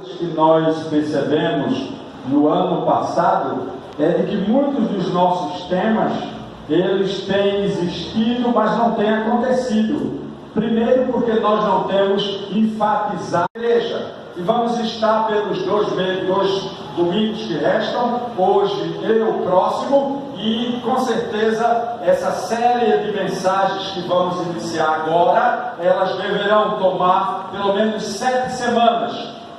que nós percebemos no ano passado é de que muitos dos nossos temas, eles têm existido, mas não têm acontecido. Primeiro porque nós não temos enfatizado a igreja. E vamos estar pelos dois domingos que restam, hoje e o próximo, e com certeza essa série de mensagens que vamos iniciar agora, elas deverão tomar pelo menos 7 semanas,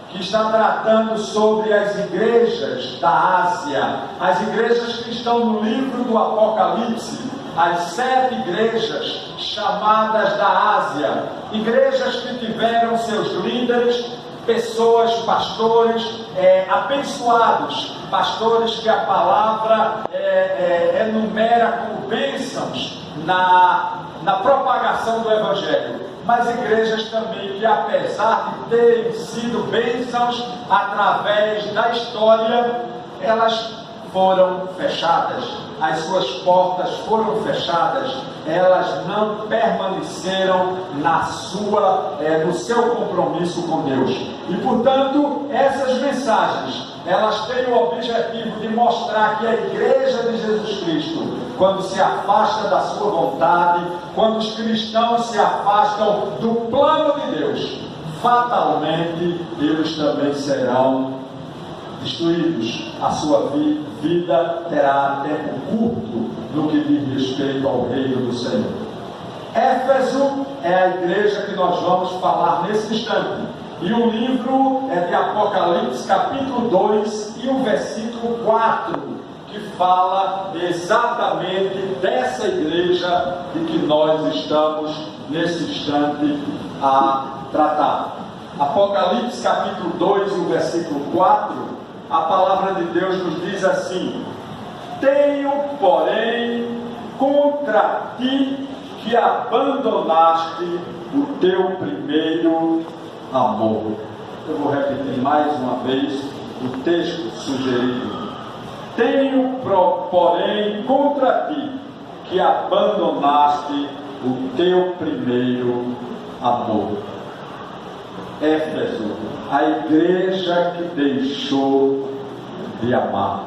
que está tratando sobre as igrejas da Ásia, as igrejas que estão no livro do Apocalipse, as 7 igrejas chamadas da Ásia, igrejas que tiveram seus líderes, pessoas, pastores abençoados, pastores que a palavra enumera como bênçãos na propagação do Evangelho, mas igrejas também que, apesar de terem sido bênçãos através da história, elas foram fechadas, as suas portas foram fechadas, elas não permaneceram no seu compromisso com Deus. E portanto, essas mensagens, elas têm o objetivo de mostrar que a igreja de Jesus Cristo, quando se afasta da sua vontade, quando os cristãos se afastam do plano de Deus, fatalmente eles também serão destruídos. A sua vida terá tempo curto no que diz respeito ao reino do Senhor. Éfeso é a igreja que nós vamos falar nesse instante. E o livro é de Apocalipse, capítulo 2 e o versículo 4, que fala exatamente dessa igreja de que nós estamos nesse instante a tratar. Apocalipse, capítulo 2 e o versículo 4, a palavra de Deus nos diz assim: tenho, porém, contra ti que abandonaste o teu primeiro amor. Eu vou repetir mais uma vez o texto sugerido. Tenho, porém, contra ti que abandonaste o teu primeiro amor. Éfeso, a igreja que deixou de amar.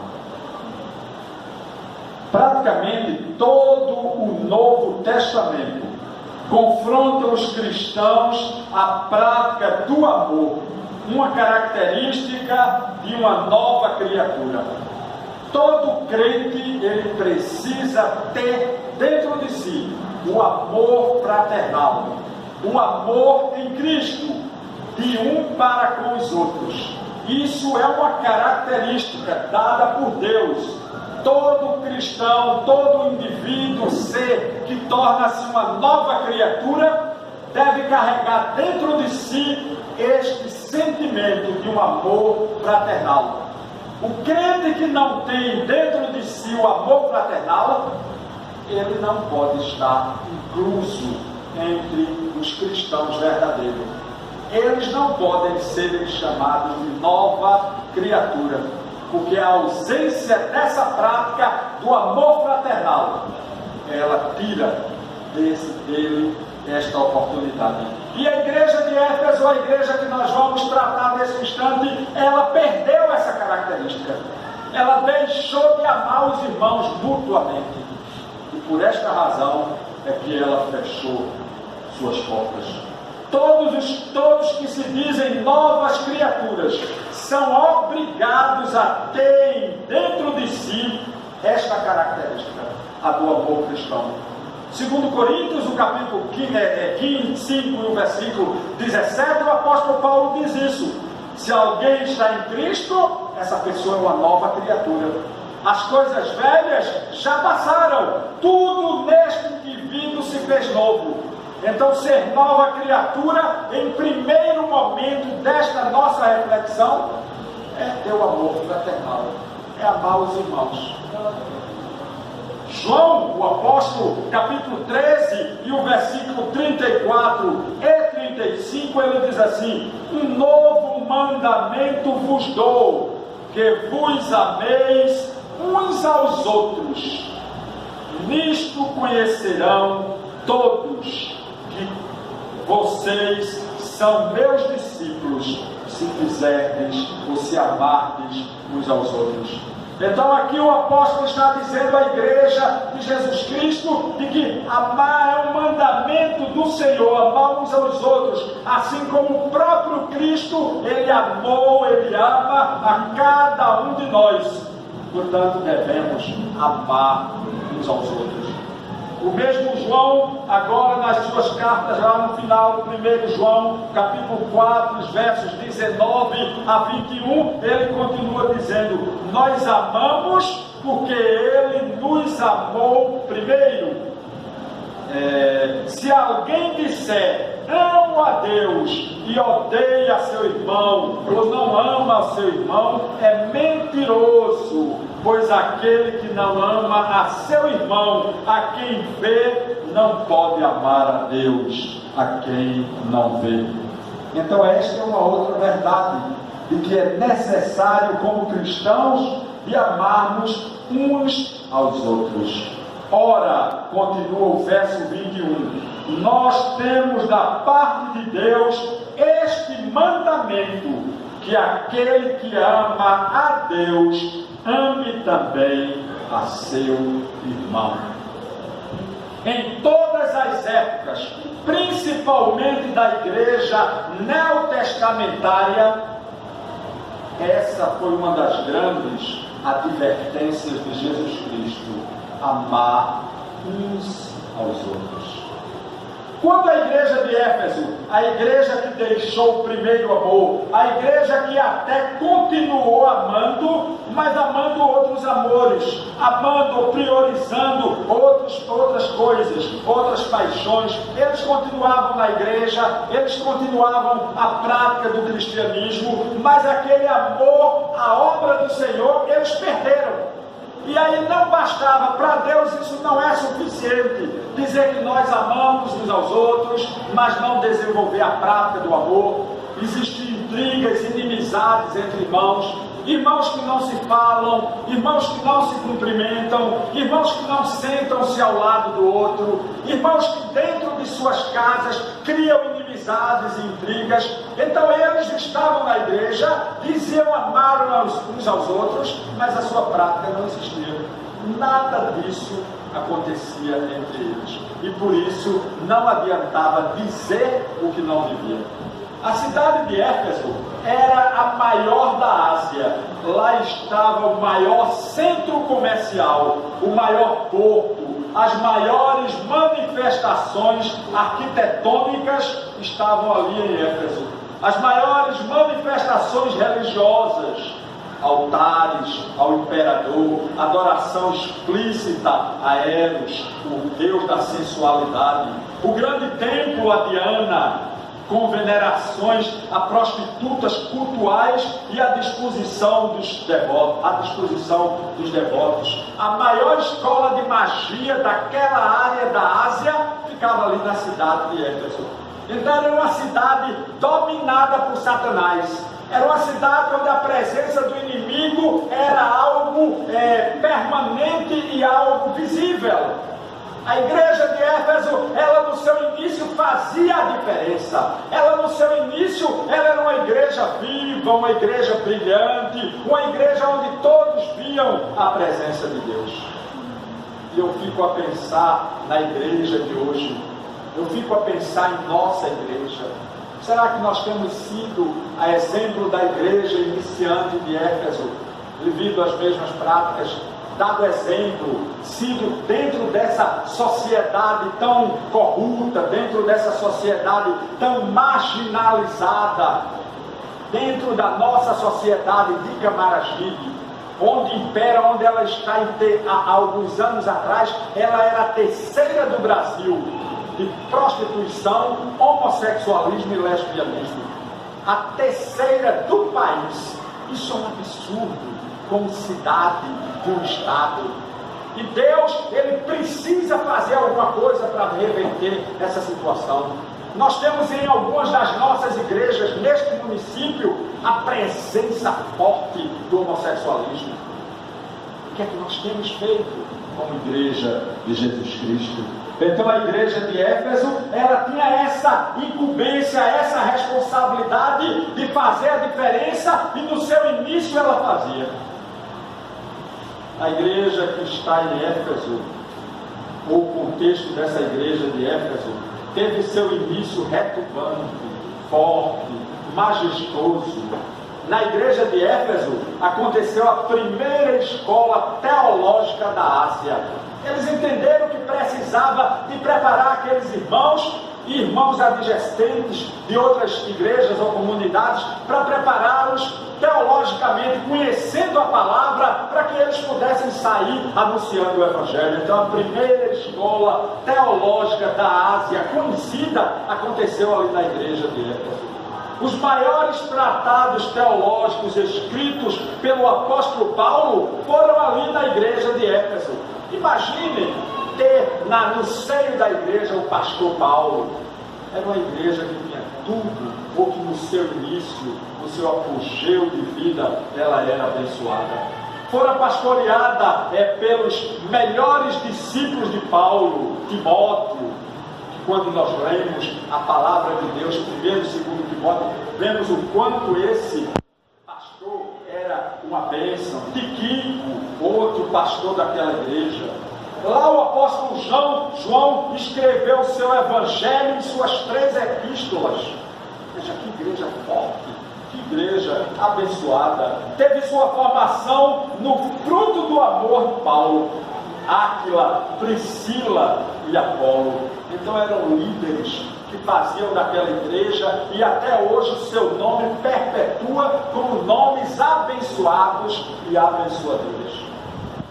Praticamente todo o Novo Testamento confronta os cristãos à prática do amor, uma característica de uma nova criatura. Todo crente, ele precisa ter dentro de si o amor fraternal, o amor em Cristo, de um para com os outros. Isso é uma característica dada por Deus. Todo cristão, todo indivíduo, ser que torna-se uma nova criatura, deve carregar dentro de si este sentimento de um amor fraternal. O crente que não tem dentro de si o amor fraternal, ele não pode estar incluso entre os cristãos verdadeiros. Eles não podem ser chamados de nova criatura, porque a ausência dessa prática do amor fraternal, ela tira dele esta oportunidade. E a igreja de Éfeso, a igreja que nós vamos tratar nesse instante, ela perdeu essa característica. Ela deixou de amar os irmãos mutuamente. E por esta razão é que ela fechou suas portas. Todos que se dizem novas criaturas são obrigados a terem dentro de si esta característica, a do amor cristão. Segundo Coríntios, o capítulo 5 e o versículo 17, o apóstolo Paulo diz isso: se alguém está em Cristo, essa pessoa é uma nova criatura. As coisas velhas já passaram, tudo neste indivíduo se fez novo. Então, ser nova criatura, em primeiro momento desta nossa reflexão, é ter o amor fraternal, é amar os irmãos. João, o apóstolo, capítulo 13 e o versículo 34 e 35, ele diz assim: um novo mandamento vos dou, que vos ameis uns aos outros. Nisto conhecerão todos que vocês são meus discípulos, se quiserdes ou se amardes uns aos outros. Então aqui o apóstolo está dizendo à igreja de Jesus Cristo de que amar é um mandamento do Senhor, amar uns aos outros, assim como o próprio Cristo, Ele amou, Ele ama a cada um de nós. Portanto, devemos amar uns aos outros. O mesmo João, agora nas suas cartas, lá no final do 1 João, capítulo 4, os versos 19 a 21, ele continua dizendo: nós amamos porque Ele nos amou primeiro. Se alguém disser amo a Deus e odeia seu irmão, ou não ama seu irmão, é mentiroso, pois aquele que não ama a seu irmão, a quem vê, não pode amar a Deus, a quem não vê. Então esta é uma outra verdade, de que é necessário como cristãos de amarmos uns aos outros. Ora, continua o verso 21, nós temos da parte de Deus este mandamento, que aquele que ama a Deus, ame também a seu irmão. Em todas as épocas, principalmente da igreja neotestamentária, essa foi uma das grandes advertências de Jesus Cristo: amar uns aos outros. Quando a igreja de Éfeso, a igreja que deixou o primeiro amor, a igreja que até continuou amando, mas amando outros amores, amando ou priorizando outras coisas, outras paixões, eles continuavam na igreja, eles continuavam a prática do cristianismo, mas aquele amor, a obra do Senhor, eles perderam. E aí não bastava, para Deus isso não é suficiente, dizer que nós amamos uns aos outros, mas não desenvolver a prática do amor. Existem intrigas, inimizades entre irmãos, irmãos que não se falam, irmãos que não se cumprimentam, irmãos que não sentam-se ao lado do outro, irmãos que dentro de suas casas criam inimizades e intrigas. Então eles estavam na igreja, diziam amar uns aos outros, mas a sua prática não existia. Nada disso acontecia entre eles, e por isso não adiantava dizer o que não devia. A cidade de Éfeso era a maior da Ásia. Lá estava o maior centro comercial, o maior porto, as maiores manifestações arquitetônicas estavam ali em Éfeso. As maiores manifestações religiosas, altares ao imperador, adoração explícita a Eros, o deus da sensualidade, o grande templo a Diana, com venerações a prostitutas cultuais e à disposição dos devotos. A maior escola de magia daquela área da Ásia ficava ali na cidade de Éfeso. Então era uma cidade dominada por Satanás. Era uma cidade onde a presença do inimigo era algo permanente e algo visível. A igreja de Éfeso, ela no seu início fazia a diferença. Ela no seu início, ela era uma igreja viva, uma igreja brilhante, uma igreja onde todos viam a presença de Deus. E eu fico a pensar na igreja de hoje, eu fico a pensar em nossa igreja. Será que nós temos sido a exemplo da igreja iniciante de Éfeso, vivido as mesmas práticas, dado exemplo, sido dentro dessa sociedade tão corrupta, dentro dessa sociedade tão marginalizada, dentro da nossa sociedade de Camaragibe, onde impera, onde ela está há alguns anos atrás, ela era a terceira do Brasil, de prostituição, homossexualismo e lesbianismo. A terceira do país. Isso é um absurdo, como cidade de um estado. E Deus, Ele precisa fazer alguma coisa para reverter essa situação. Nós temos em algumas das nossas igrejas, neste município, a presença forte do homossexualismo. O que é que nós temos feito como igreja de Jesus Cristo? Então a igreja de Éfeso, ela tinha essa incumbência, essa responsabilidade de fazer a diferença, e no seu início ela fazia. A igreja que está em Éfeso, ou o contexto dessa igreja de Éfeso, teve seu início retumbante, forte, majestoso. Na igreja de Éfeso aconteceu a primeira escola teológica da Ásia. Eles entenderam que precisava de preparar aqueles irmãos e irmãos adjacentes de outras igrejas ou comunidades para prepará-los teologicamente, conhecendo a palavra, para que eles pudessem sair anunciando o Evangelho. Então a primeira escola teológica da Ásia conhecida aconteceu ali na igreja de Éfeso. Os maiores tratados teológicos escritos pelo apóstolo Paulo foram ali na igreja de Éfeso. Imagine ter no seio da igreja o pastor Paulo. Era uma igreja que tinha tudo, ou que no seu início, no seu apogeu de vida, ela era abençoada. Fora pastoreada pelos melhores discípulos de Paulo, Timóteo. Quando nós lemos a palavra de Deus, 1º e 2º Timóteo, vemos o quanto esse pastor era uma bênção. Tiquico, outro pastor daquela igreja. Lá o apóstolo João escreveu o seu evangelho em suas 3 epístolas. Veja que igreja forte, que igreja abençoada. Teve sua formação no fruto do amor de Paulo, Áquila, Priscila e Apolo. Então eram líderes que faziam daquela igreja, e até hoje o seu nome perpetua como nomes abençoados e abençoadores.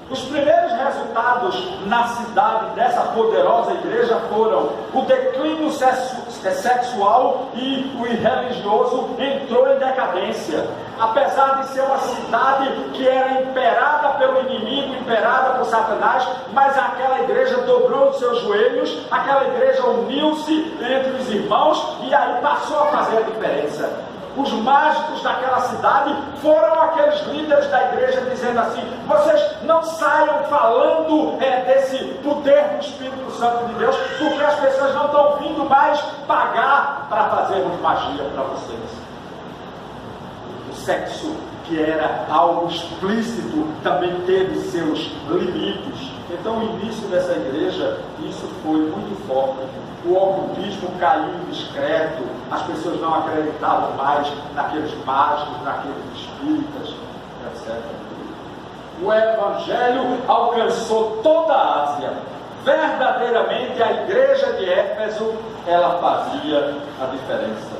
Os primeiros resultados na cidade dessa poderosa igreja foram o declínio sexual, e o religioso entrou em decadência. Apesar de ser uma cidade que era imperada pelo inimigo, imperada por Satanás, mas aquela igreja dobrou os seus joelhos, aquela igreja uniu-se entre os irmãos, e aí passou a fazer a diferença. Os mágicos daquela cidade foram aqueles líderes da igreja dizendo assim: vocês não saiam falando desse poder do Espírito Santo de Deus, porque as pessoas não estão vindo mais pagar para fazermos magia para vocês. O sexo, que era algo explícito, também teve seus limites. Então o início dessa igreja, isso foi muito forte. O ocultismo caiu discreto, as pessoas não acreditavam mais naqueles mágicos, naqueles espíritas, etc. O Evangelho alcançou toda a Ásia. Verdadeiramente a igreja de Éfeso, ela fazia a diferença.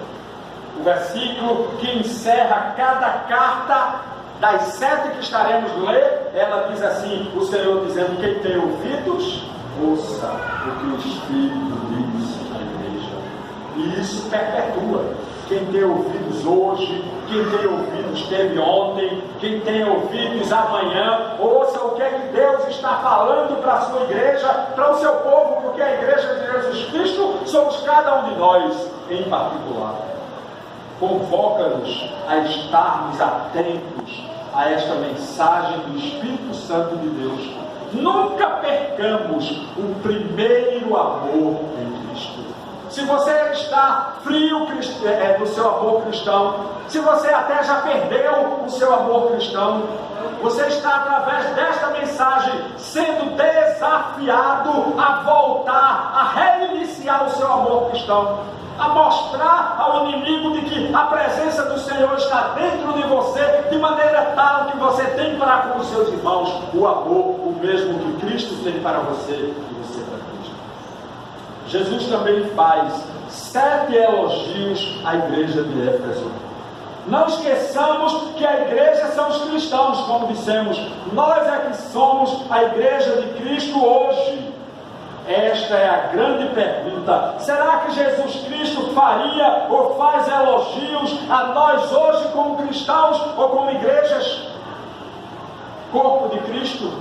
O versículo que encerra cada carta das 7 que estaremos ler, ela diz assim, o Senhor dizendo: quem tem ouvidos, ouça o que o Espírito diz à igreja. E isso perpetua. Quem tem ouvidos hoje, quem tem ouvidos teve ontem, quem tem ouvidos amanhã, ouça o que é que Deus está falando para a sua igreja, para o seu povo, porque a igreja de Jesus Cristo somos cada um de nós em particular. Convoca-nos a estarmos atentos a esta mensagem do Espírito Santo de Deus. Nunca percamos o primeiro amor em Cristo. Se você está frio no seu amor cristão, se você até já perdeu o seu amor cristão, você está, através desta mensagem, sendo desafiado a voltar, a reiniciar o seu amor cristão, a mostrar ao inimigo de que a presença do Senhor está dentro de você, de maneira tal que você tem para com os seus irmãos o amor, o mesmo que Cristo tem para você e você para Cristo. Jesus também faz 7 elogios à igreja de Éfeso. Não esqueçamos que a igreja são os cristãos, como dissemos. Nós é que somos a igreja de Cristo hoje. Esta é a grande pergunta. Será que Jesus Cristo faria ou faz elogios a nós hoje como cristãos ou como igrejas? Corpo de Cristo?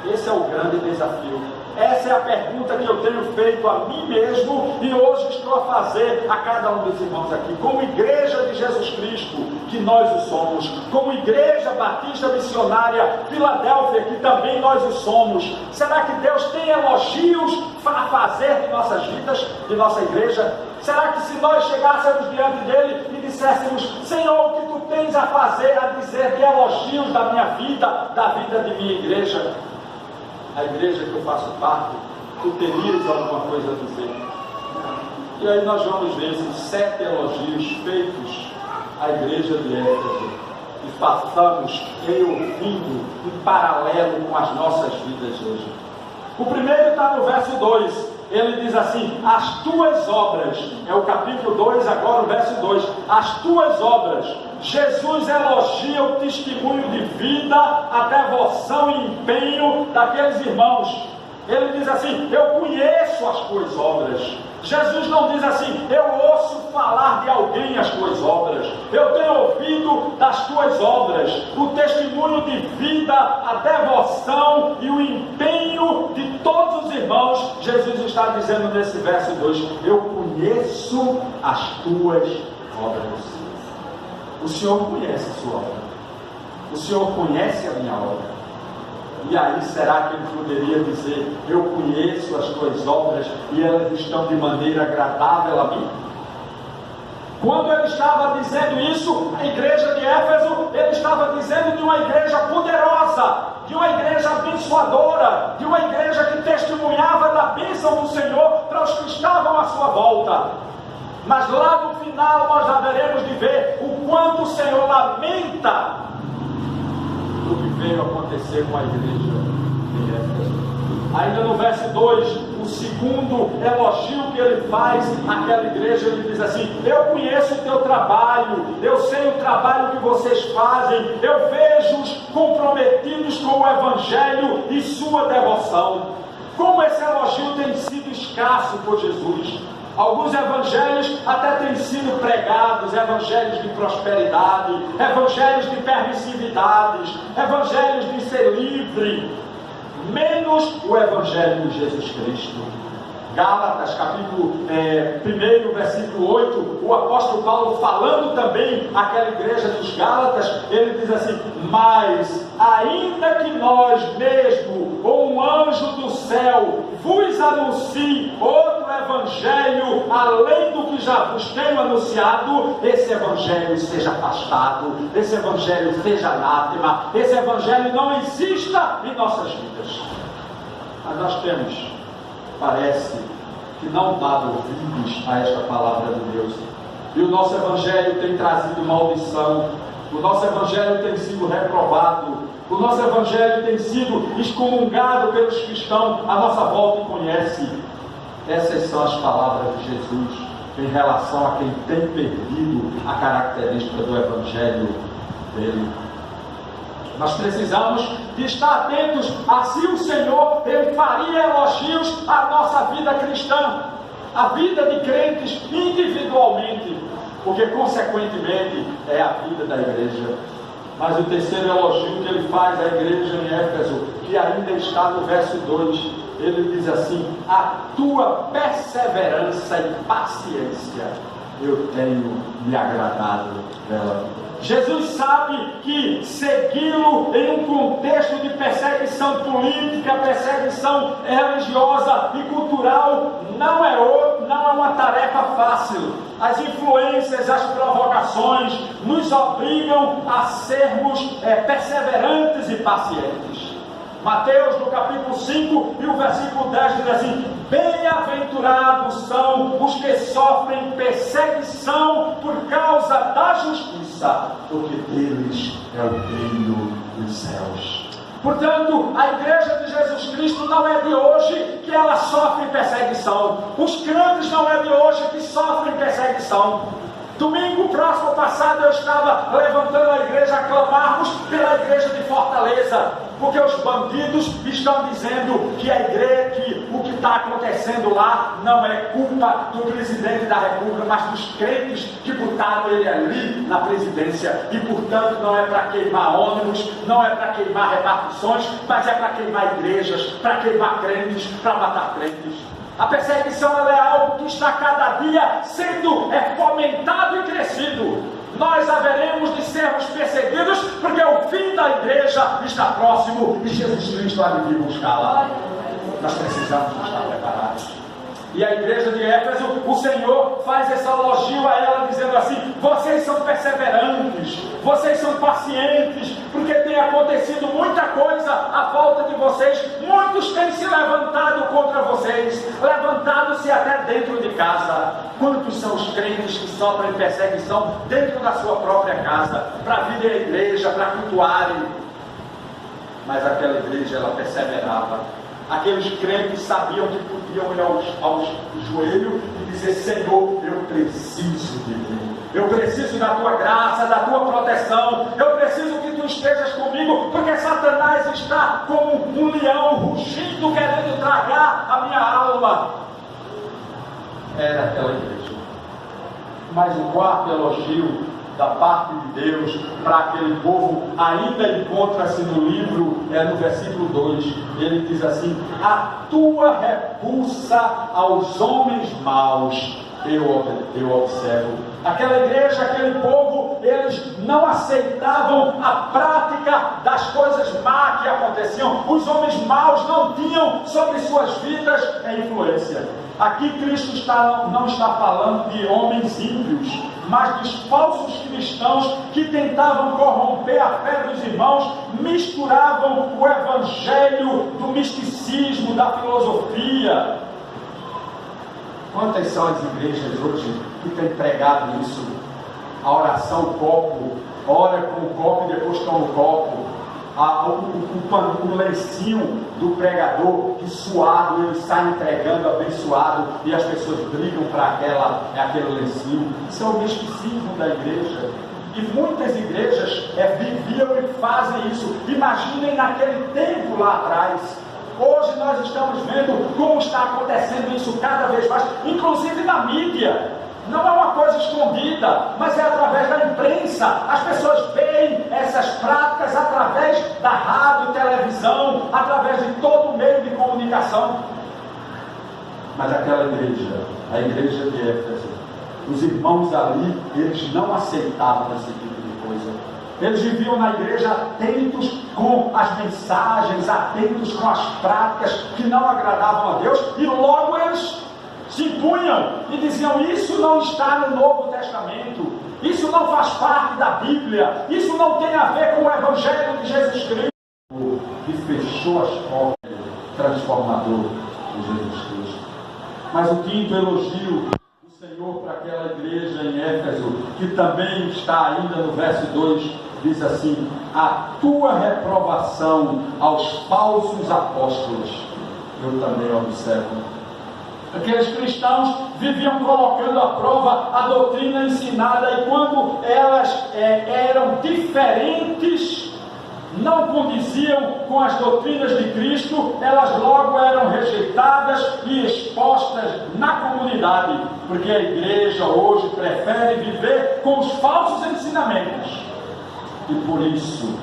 Esse é o grande desafio. Essa é a pergunta que eu tenho feito a mim mesmo e hoje estou a fazer a cada um dos irmãos aqui. Como igreja de Jesus Cristo, que nós o somos, como igreja batista missionária Filadélfia, que também nós o somos, será que Deus tem elogios a fazer de nossas vidas, de nossa igreja? Será que se nós chegássemos diante dele e disséssemos: Senhor, o que tu tens a fazer, a dizer de elogios da minha vida, da vida de minha igreja, a igreja que eu faço parte, tu terias alguma coisa a dizer? E aí nós vamos ver esses 7 elogios feitos à igreja de Éfeso e passamos ouvindo em paralelo com as nossas vidas hoje. O primeiro está no verso 2. Ele diz assim: as tuas obras, é o capítulo 2, agora o verso 2, as tuas obras. Jesus elogia o testemunho de vida, a devoção e empenho daqueles irmãos. Ele diz assim: eu conheço as tuas obras. Jesus não diz assim: eu ouço falar de alguém as tuas obras, eu tenho ouvido das tuas obras. O testemunho de vida, a devoção e o empenho de todos os irmãos, Jesus está dizendo nesse verso 2: eu conheço as tuas obras. O Senhor conhece a sua obra, o Senhor conhece a minha obra. E aí será que ele poderia dizer: eu conheço as tuas obras e elas estão de maneira agradável a mim? Quando ele estava dizendo isso, a igreja de Éfeso, ele estava dizendo de uma igreja poderosa, de uma igreja abençoadora, de uma igreja que testemunhava da bênção do Senhor para os que estavam à sua volta. Mas lá no final nós haveremos de ver o quanto o Senhor lamenta o que veio acontecer com a igreja de Éfeso. Ainda no verso 2, o segundo elogio que ele faz àquela igreja, ele diz assim: eu conheço o teu trabalho, eu sei o trabalho que vocês fazem, eu vejo-os comprometidos com o Evangelho e sua devoção. Como esse elogio tem sido escasso por Jesus. Alguns evangelhos até têm sido pregados, evangelhos de prosperidade, evangelhos de permissividades, evangelhos de ser livre, menos o evangelho de Jesus Cristo. Gálatas, capítulo 1, versículo 8, o apóstolo Paulo, falando também àquela igreja dos Gálatas, ele diz assim: mas ainda que nós mesmo, ou um anjo do céu, vos anuncie outro evangelho, além do que já vos tenho anunciado, esse evangelho seja afastado, esse evangelho seja anátema, esse evangelho não exista em nossas vidas. Mas nós temos, parece que não dado ouvidos a esta palavra de Deus, e o nosso evangelho tem trazido maldição, o nosso evangelho tem sido reprovado, o nosso evangelho tem sido excomungado pelos que estão à nossa volta e conhecem. Essas são as palavras de Jesus em relação a quem tem perdido a característica do evangelho dele. Nós precisamos de estar atentos a se o Senhor ele faria elogios à nossa vida cristã, a vida de crentes individualmente, porque consequentemente é a vida da igreja. Mas o terceiro elogio que ele faz à igreja em Éfeso, que ainda está no verso 2, ele diz assim: a tua perseverança e paciência eu tenho me agradado dela. Jesus sabe que segui-lo em um contexto de perseguição política, perseguição religiosa e cultural não é uma tarefa fácil. As influências, as provocações nos obrigam a sermos perseverantes e pacientes. Mateus, no capítulo 5 e o versículo 10 diz assim: bem-aventurados são os que sofrem perseguição por causa da justiça, porque deles é o reino dos céus. Portanto, a igreja de Jesus Cristo não é de hoje que ela sofre perseguição. Os crentes não é de hoje que sofrem perseguição. Domingo próximo passado eu estava levantando a igreja a clamarmos pela igreja de Fortaleza. porque os bandidos estão dizendo que a igreja, que o que está acontecendo lá não é culpa do presidente da República, mas dos crentes que botaram ele ali na presidência, e portanto não é para queimar ônibus, não é para queimar repartições, mas é para queimar igrejas, para queimar crentes, para matar crentes. A perseguição é algo que está cada dia sendo fomentado e crescido. Nós haveremos de sermos perseguidos, porque o fim da igreja está próximo e Jesus Cristo há de vir buscá-la. Nós precisamos estar preparados. E a igreja de Éfeso, o Senhor faz esse elogio a ela, dizendo assim: vocês são perseverantes, vocês são pacientes, porque tem acontecido muita coisa à volta de vocês. Muitos têm se levantado contra vocês, levantado-se até dentro de casa. Quantos são os crentes que sofrem perseguição dentro da sua própria casa, para vir à igreja, para cultuarem? Mas aquela igreja, ela perseverava. Aqueles crentes sabiam que podiam ir aos joelhos e dizer: Senhor, eu preciso de ti, eu preciso da tua graça, da tua proteção, eu preciso que tu estejas comigo, porque Satanás está como um leão rugindo, querendo tragar a minha alma. Era aquela igreja. Mas o quarto elogio da parte de Deus para aquele povo ainda encontra-se no livro, no versículo 2. Ele diz assim: a tua repulsa aos homens maus eu observo. Aquela igreja, aquele povo, eles não aceitavam a prática das coisas más que aconteciam. Os homens maus não tinham sobre suas vidas influência. Aqui Cristo não está falando de homens ímpios, mas dos falsos cristãos que tentavam corromper a fé dos irmãos, misturavam o evangelho do misticismo, da filosofia. Quantas são as igrejas hoje que têm pregado isso? A oração copo, ora com o copo e depois toma o copo. O lencinho do pregador, que suado, ele sai entregando abençoado, e as pessoas brigam para aquele lencinho. Isso é o misticismo da igreja. E muitas igrejas viviam e fazem isso. Imaginem naquele tempo lá atrás. Hoje nós estamos vendo como está acontecendo isso cada vez mais, inclusive na mídia. Não é uma coisa escondida, mas é através da imprensa. As pessoas veem essas práticas através da rádio, televisão, através de todo o meio de comunicação. Mas aquela igreja, a igreja de Éfeso, os irmãos ali, eles não aceitavam esse tipo de coisa. Eles viviam na igreja atentos com as mensagens, atentos com as práticas que não agradavam a Deus, e logo eles se impunham e diziam: isso não está no Novo Testamento, isso não faz parte da Bíblia, isso não tem a ver com o Evangelho de Jesus Cristo. E fechou as portas transformador de Jesus Cristo. Mas o quinto elogio do Senhor para aquela igreja em Éfeso, que também está ainda no verso 2, diz assim: a tua reprovação aos falsos apóstolos eu também observo. Aqueles cristãos viviam colocando à prova a doutrina ensinada, e quando elas eram diferentes, não condiziam com as doutrinas de Cristo, elas logo eram rejeitadas e expostas na comunidade, porque a igreja hoje prefere viver com os falsos ensinamentos, e por isso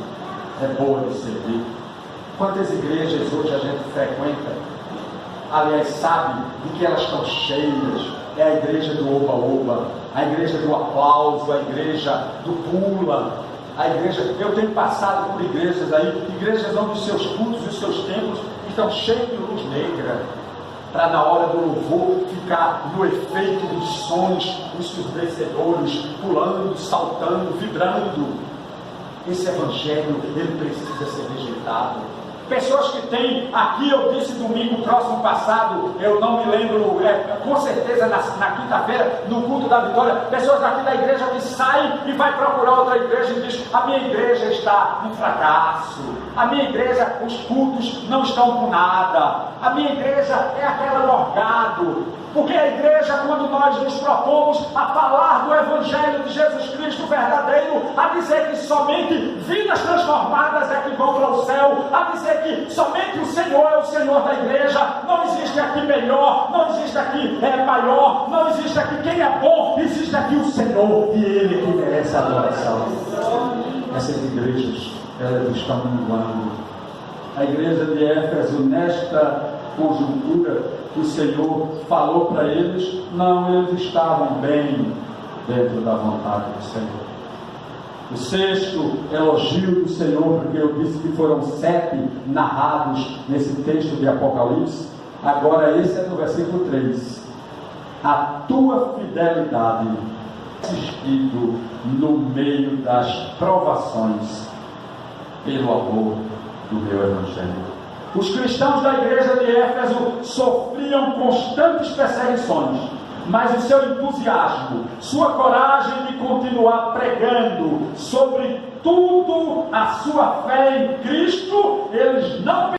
é boa de servir. Quantas igrejas hoje a gente frequenta, aliás, sabe de que elas estão cheias? É a igreja do oba-oba, a igreja do aplauso, a igreja do pula, a igreja... Eu tenho passado por igrejas aí, igrejas onde os seus cultos e os seus templos estão cheios de luz negra, para na hora do louvor ficar no efeito dos sons ensurdecedores, pulando, saltando, vibrando. Esse evangelho, ele precisa ser rejeitado. Pessoas que têm, aqui eu disse domingo próximo passado, eu não me lembro, com certeza na quinta-feira, no culto da vitória, pessoas daqui da igreja que saem e vai procurar outra igreja e diz: a minha igreja está um fracasso, a minha igreja, os cultos não estão com nada, a minha igreja é aquela morgado. Porque a igreja, quando nós nos propomos a falar do Evangelho de Jesus Cristo verdadeiro, a dizer que somente vidas transformadas é que vão para o céu, a dizer que somente o Senhor é o Senhor da igreja, não existe aqui melhor, não existe aqui maior, não existe aqui quem é bom, existe aqui o Senhor e Ele que merece a adoração. Essas igrejas, elas estão minguando. A igreja de Éfeso, nesta conjuntura, o Senhor falou para eles, não, eles estavam bem dentro da vontade do Senhor. O sexto elogio do Senhor, porque eu disse que foram 7 narrados nesse texto de Apocalipse, agora esse é no versículo 3. A tua fidelidade existido no meio das provações pelo amor do meu Evangelho. Os cristãos da igreja de Éfeso sofriam constantes perseguições, mas o seu entusiasmo, sua coragem de continuar pregando sobre tudo a sua fé em Cristo, eles não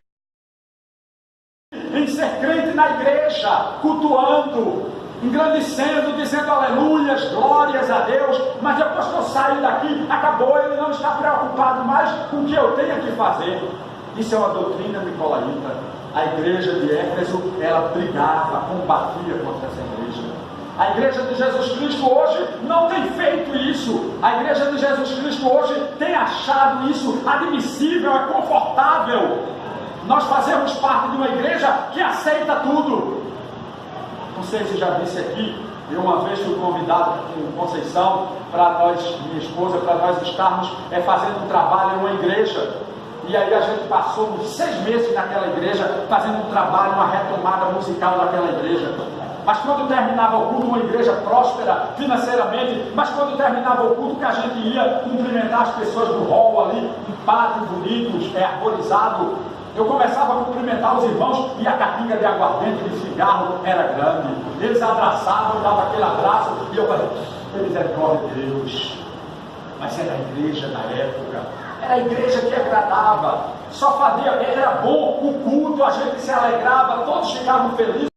em ser crente na igreja, cultuando, engrandecendo, dizendo aleluias, glórias a Deus, mas depois que eu saio daqui, acabou, ele não está preocupado mais com o que eu tenho que fazer. Isso é uma doutrina nicolaíta. A igreja de Éfeso, ela brigava, combatia contra essa igreja. A igreja de Jesus Cristo hoje não tem feito isso. A igreja de Jesus Cristo hoje tem achado isso admissível, é confortável. Nós fazemos parte de uma igreja que aceita tudo. Não sei se já disse aqui, eu uma vez fui convidado com Conceição, para nós, minha esposa, para nós estarmos fazendo um trabalho em uma igreja. E aí a gente passou uns 6 meses naquela igreja, fazendo um trabalho, uma retomada musical naquela igreja. Mas quando terminava o culto, uma igreja próspera financeiramente, mas quando terminava o culto, que a gente ia cumprimentar as pessoas do hall ali, um pátio bonito, arborizado, eu começava a cumprimentar os irmãos e a carrinha de aguardente, de cigarro era grande. Eles abraçavam, davam aquele abraço, e eu falei, misericórdia de Deus. Mas era a igreja da época. Era a igreja que agradava, só fazia, era bom o culto, a gente se alegrava, todos ficavam felizes.